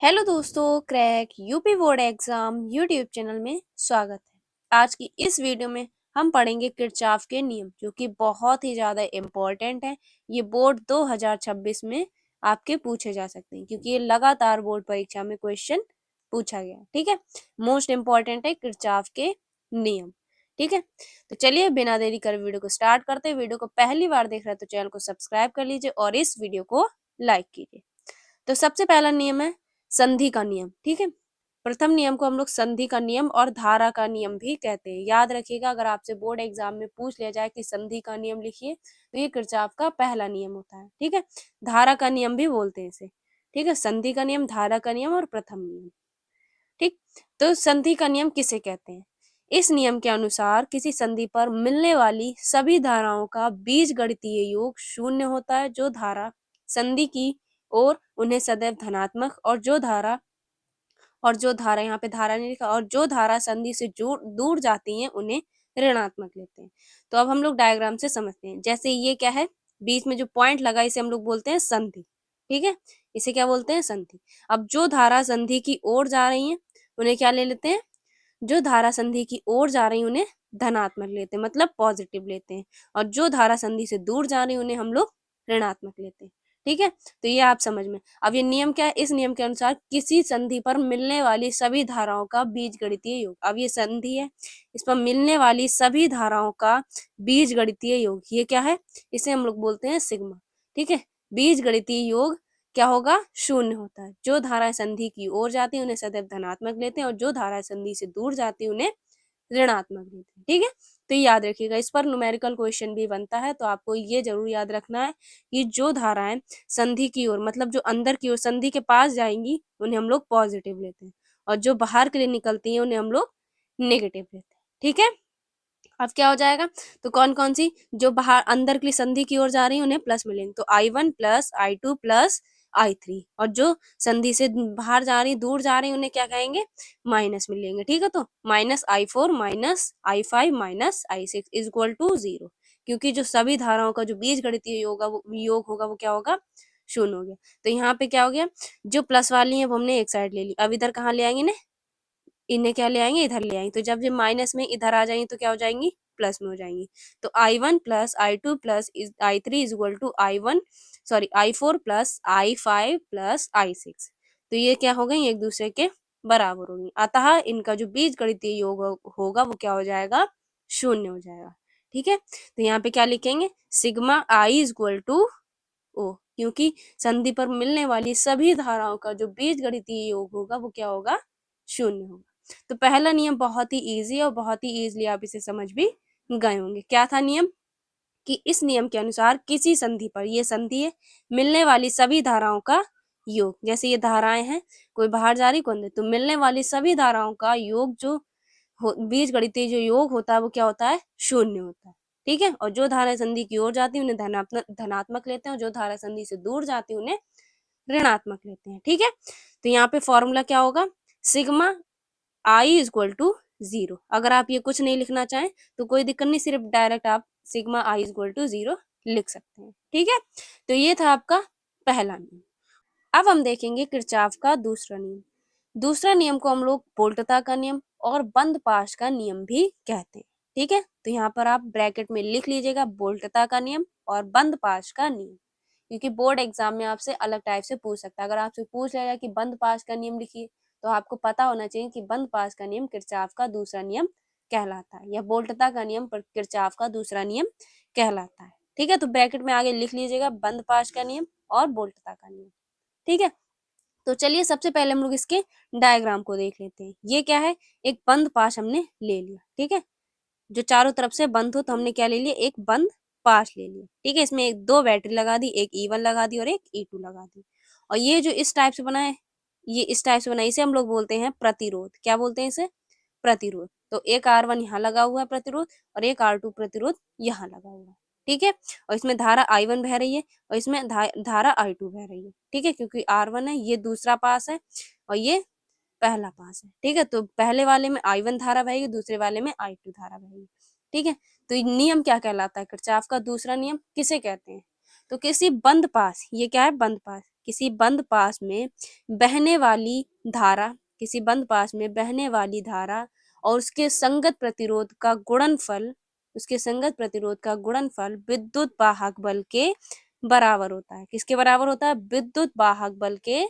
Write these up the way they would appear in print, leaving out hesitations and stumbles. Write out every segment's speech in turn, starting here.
Hello दोस्तों, crack UP board exam YouTube channel में स्वागत है। आज की इस वीडियो में हम पढ़ेंगे किरचॉफ के नियम, जो कि बहुत ही ज़्यादा इम्पोर्टेंट है। ये बोर्ड 2026 में आपके पूछे जा सकते हैं, क्योंकि ये लगातार बोर्ड परीक्षा में क्वेश्चन पूछा गया। ठीक है, मोस्ट इम्पोर्टेंट है किरचॉफ के नियम। ठीक है, तो चलिए बिना देरी कर वीडियो को स्टार्ट करते हैं। वीडियो को पहली बार देख रहे हैं तो चैनल को सब्सक्राइब कर लीजिए और इस वीडियो को लाइक कीजिए। तो सबसे पहला नियम है संधि का नियम। ठीक है, प्रथम नियम को हम लोग संधि का नियम और धारा का नियम भी कहते हैं। याद रखिएगा, अगर आपसे बोर्ड एग्जाम में पूछ लिया जाए कि संधि का नियम लिखिए, तो ये किरचॉफ का पहला नियम होता है। ठीक है, धारा का नियम भी बोलते हैं इसे। ठीक है, संधि का नियम, धारा का नियम और प्रथम नियम। ठीक, तो संधि का नियम किसे कहते हैं? इस नियम के अनुसार किसी संधि पर मिलने वाली सभी धाराओं का बीजगणितीय योग शून्य होता है। जो धारा संधि की ओर उन्हें सदैव धनात्मक, और जो धारा यहाँ पे धारा नहीं लिखा, और जो धारा संधि से दूर जाती हैं उन्हें ऋणात्मक लेते हैं। तो अब हम लोग डायग्राम से समझते हैं। जैसे ये क्या है, बीच में जो पॉइंट लगा इसे हम लोग बोलते हैं संधि। ठीक है, इसे क्या बोलते हैं? संधि। अब जो धारा संधि की ओर जा रही है उन्हें क्या ले लेते हैं? जो धारा संधि की ओर जा रही है उन्हें धनात्मक लेते हैं, मतलब पॉजिटिव लेते हैं। और जो धारा संधि से दूर जा रही है उन्हें हम लोग ऋणात्मक लेते हैं। ठीक है, तो ये आप समझ में। अब ये नियम क्या है? इस नियम के अनुसार किसी संधि पर मिलने वाली सभी धाराओं का बीजगणितीय योग। अब ये संधि है, इस पर मिलने वाली सभी धाराओं का बीजगणितीय योग ये क्या है? इसे हम लोग बोलते हैं सिग्मा। ठीक है, बीजगणितीय योग क्या होगा? शून्य होता है। जो धाराएं संधि की ओर जाती है उन्हें सदैव धनात्मक लेते हैं, और जो धाराएं संधि से दूर जाती है उन्हें ऋणात्मक लेते हैं। ठीक है, तो याद रखिएगा, इस पर न्यूमेरिकल क्वेश्चन भी बनता है, तो आपको ये जरूर याद रखना है कि जो धाराएं संधि की ओर, मतलब जो अंदर की ओर संधि के पास जाएंगी उन्हें हम लोग पॉजिटिव लेते हैं, और जो बाहर के लिए निकलती हैं उन्हें हम लोग नेगेटिव लेते हैं। ठीक है, अब क्या हो जाएगा? तो कौन कौन सी जो बाहर अंदर की संधि की ओर जा रही है उन्हें प्लस मिलेंगे, तो I1 plus I2 plus I3, और जो संधि से बाहर जा रही, दूर जा रही, उन्हें क्या कहेंगे? माइनस मिलेंगे। ठीक है, तो minus I4 minus I5 minus I6 is equal to 0, क्योंकि जो सभी धाराओं का जो बीजगणितीय योग होगा वो क्या होगा? शून्य हो गया। तो यहाँ पे क्या हो गया? जो प्लस वाली है वो हमने एक साइड ले ली, अब इधर कहाँ ले आएंगे? इन्हें क्या ले आएंगे? इधर ले आएंगे। तो जब ये माइनस में इधर आ जाएंगी तो क्या हो जाएंगी? प्लस में हो जाएंगी। तो I1 plus I2 plus I3 is equal to I4 plus I5 plus I6। तो ये क्या हो गई? एक दूसरे के बराबर होंगी, अतः इनका जो बीजगणितीय योग होगा वो क्या हो जाएगा? शून्य हो जाएगा। ठीक है, तो यहाँ पे क्या लिखेंगे? Sigma I is equal to O, क्योंकि संधि पर मिलने वाली सभी धाराओं का जो बीजगणितीय योग होगा वो क्या होगा? शून्य होगा। तो पहला नियम बहुत ही इजी है और बहुत ही इजीली आप इसे समझ भी गए होंगे। क्या था नियम? कि इस नियम के अनुसार किसी संधि पर, ये संधि है, मिलने वाली सभी धाराओं का योग, जैसे ये धाराएं हैं, कोई बाहर जा रही कोई अंदर, तो मिलने वाली सभी धाराओं का योग जो बीजगणितीय जो योग होता है वो क्या होता है? शून्य होता है। ठीक है, और जो धारा संधि की ओर जाती है उन्हें धनात्मक लेते हैं, और जो धारा संधि से दूर जाती है उन्हें ऋणात्मक लेते हैं। ठीक है, तो यहाँ पे फॉर्मूला क्या होगा? Sigma I is equal to 0। अगर आप ये कुछ नहीं लिखना चाहें तो कोई दिक्कत नहीं, सिर्फ डायरेक्ट आप sigma I is equal to 0 लिख सकते हैं। ठीक है, तो ये था आपका पहला नियम। अब हम देखेंगे किरचॉफ का दूसरा नियम। दूसरा नियम को हम लोग वोल्टता का नियम और बंद पाश का नियम भी कहते हैं। ठीक है, तो यहाँ पर आप ब्रैकेट में लिख लीजिएगा वोल्टता का नियम और बंद पाश का नियम, क्योंकि बोर्ड एग्जाम में आपसे अलग टाइप से पूछ सकता है। अगर आपसे पूछ लिया जाए कि बंद पाश का नियम लिखिए, तो आपको पता होना चाहिए कि बंद पाश का नियम किरचॉफ का दूसरा नियम कहलाता है, या वोल्टता का नियम पर किरचॉफ का दूसरा नियम कहलाता है। ठीक है, तो ब्रैकेट में आगे लिख लीजिएगा बंद पाश का नियम और वोल्टता का नियम। ठीक है, तो चलिए सबसे पहले हम लोग इसके डायग्राम को देख लेते हैं। ये क्या है? एक बंद पाश हमने ले लिया। ठीक है, जो चारों तरफ से बंद हो, तो हमने क्या ले लिया? एक बंद पाश ले लिया। ठीक है, इसमें एक दो बैटरी लगा दी, एक E1 लगा दी और एक E2 लगा दी। और ये जो इस टाइप से बना है, ये इस टाइप से बना है, इसे हम लोग बोलते हैं प्रतिरोध। क्या बोलते हैं इसे? प्रतिरोध। तो एक R1 यहाँ लगा हुआ है प्रतिरोध, और एक R2 प्रतिरोध यहाँ लगा हुआ है। ठीक है, और इसमें धारा I1 बह रही है और इसमें धारा I2 बह रही है। ठीक है, क्योंकि R1 है, ये दूसरा पास है और ये पहला पास है। ठीक है, तो पहले वाले में I1 धारा बहेगी, दूसरे वाले में I2 धारा बहेगी। ठीक है, तो ये नियम क्या कहलाता है? किरचॉफ का दूसरा नियम किसे कहते हैं? तो किसी बंद पास, ये क्या है? बंद पास, किसी बंद पास में बहने वाली धारा, किसी बंद पास में बहने वाली धारा और उसके संगत प्रतिरोध का गुणनफल, उसके संगत प्रतिरोध का गुणनफल विद्युत वाहक बल के बराबर होता है। किसके बराबर होता है? विद्युत वाहक बल के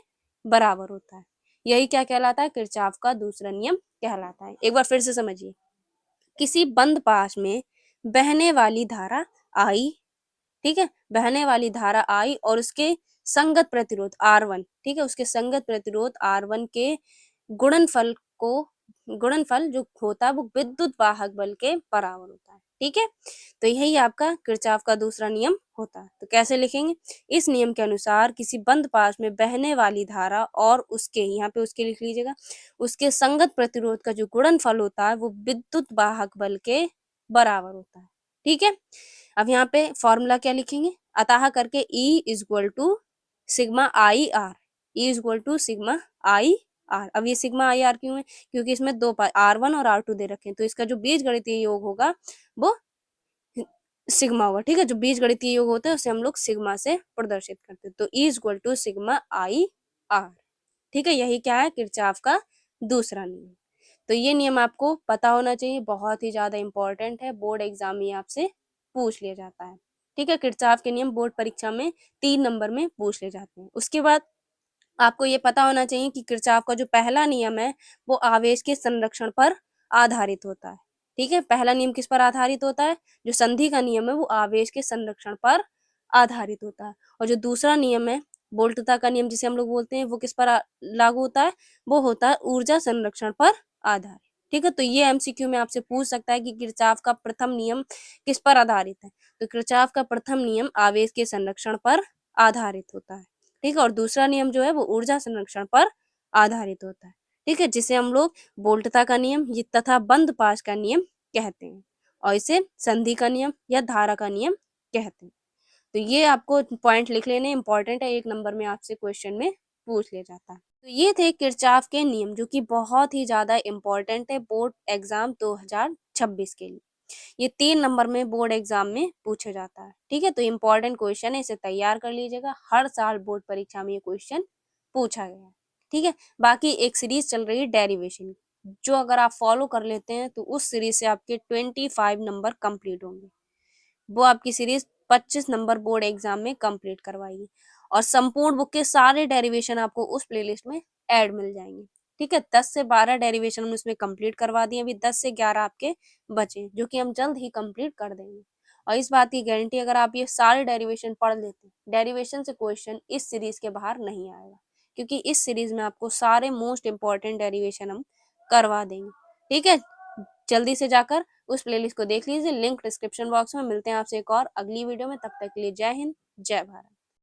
बराबर होता है। यही क्या कहलाता है? किरचॉफ का दूसरा नियम कहलाता है। एक बार फिर से समझिए, किसी बंद पास में बहने वाली धारा आई, ठीक है, बहने वाली धारा आई और उसके संगत प्रतिरोध R1, ठीक है, उसके संगत प्रतिरोध R1 के गुणनफल को, गुणनफल जो होता है वो विद्युत वाहक बल के बराबर होता है। ठीक है, तो यही आपका किरचॉफ का दूसरा नियम होता है। तो कैसे लिखेंगे? इस नियम के अनुसार किसी बंद पास में बहने वाली धारा और उसके, यहाँ पे उसके लिख लीजिएगा, उसके संगत प्रतिरोध का जो गुणनफल होता है वो विद्युत वाहक बल के बराबर होता है। ठीक है, अब यहाँ पे फॉर्मूला क्या लिखेंगे? अतः करके E equal to sigma I R, E equal to sigma I R. अब ये सिग्मा आई आर क्यों है? क्योंकि इसमें दो R1 और R2 दे रखे हैं, तो इसका जो बीजगणितीय योग होगा वो सिग्मा होगा। ठीक है, जो बीजगणितीय योग होता है उसे हम लोग सिग्मा से प्रदर्शित करते हैं। तो E equal to sigma I R. ठीक है, यही क्या है? किरचॉफ का दूसरा नियम। तो ये नियम आपको पता होना चाहिए, बहुत ही ज्यादा इंपॉर्टेंट है, बोर्ड एग्जाम में आपसे पूछ लिया जाता है। ठीक है, किरचॉफ के नियम बोर्ड परीक्षा में 3 नंबर में पूछ ले जाते हैं। उसके बाद आपको ये पता होना चाहिए कि किरचॉफ का जो पहला नियम है वो आवेश के संरक्षण पर आधारित होता है। ठीक है, पहला नियम किस पर आधारित होता है? जो संधि का नियम है वो आवेश के संरक्षण पर आधारित होता है। और जो दूसरा नियम है बोल्टता का नियम जिसे हम लोग बोलते हैं, वो किस पर लागू होता है? वो होता है ऊर्जा संरक्षण पर आधारित। ठीक है, तो ये एमसीक्यू में आपसे पूछ सकता है कि किरचॉफ का प्रथम नियम किस पर आधारित है? तो किरचॉफ का प्रथम नियम आवेश के संरक्षण पर आधारित होता है। ठीक है, और दूसरा नियम जो है वो ऊर्जा संरक्षण पर आधारित होता है। ठीक है, जिसे हम लोग बोल्टता का नियम तथा बंद पास का नियम कहते हैं, और इसे संधि का नियम या धारा का नियम कहते हैं। तो ये आपको पॉइंट लिख लेने, इंपॉर्टेंट है, 1 नंबर में आपसे क्वेश्चन में पूछ लिया जाता है। तो ये थे किरचॉफ के नियम, जो कि बहुत ही ज्यादा इंपॉर्टेंट है बोर्ड एग्जाम 2026 के लिए। ये 3 नंबर में बोर्ड एग्जाम में पूछा जाता है। ठीक है, तो इंपॉर्टेंट क्वेश्चन है, इसे तैयार कर लीजिएगा। हर साल बोर्ड परीक्षा में ये क्वेश्चन पूछा गया है। ठीक है, बाकी एक सीरीज चल रही है डेरिवेशन, जो अगर आप फॉलो कर लेते हैं तो उस सीरीज से आपके 25 नंबर कंप्लीट होंगे। वो आपकी सीरीज 25 नंबर बोर्ड एग्जाम में कंप्लीट करवाएगी, और संपूर्ण बुक के सारे डेरिवेशन आपको उस प्लेलिस्ट में ऐड मिल जाएंगे। ठीक है, 10 से 12 डेरिवेशन हम उसमें कंप्लीट करवा दिए, अभी 10 से 11 आपके बचे, जो कि हम जल्द ही कंप्लीट कर देंगे। और इस बात की गारंटी, अगर आप ये सारे डेरिवेशन पढ़ लेते हैं, डेरिवेशन से क्वेश्चन इस सीरीज के बाहर नहीं आएगा, क्योंकि इस सीरीज में आपको सारे मोस्ट इंपॉर्टेंट डेरिवेशन हम करवा देंगे। ठीक है, जल्दी से जाकर उस प्लेलिस्ट को देख लीजिए, लिंक डिस्क्रिप्शन बॉक्स में। मिलते हैं आपसे एक और अगली वीडियो में, तब तक के लिए जय हिंद, जय भारत।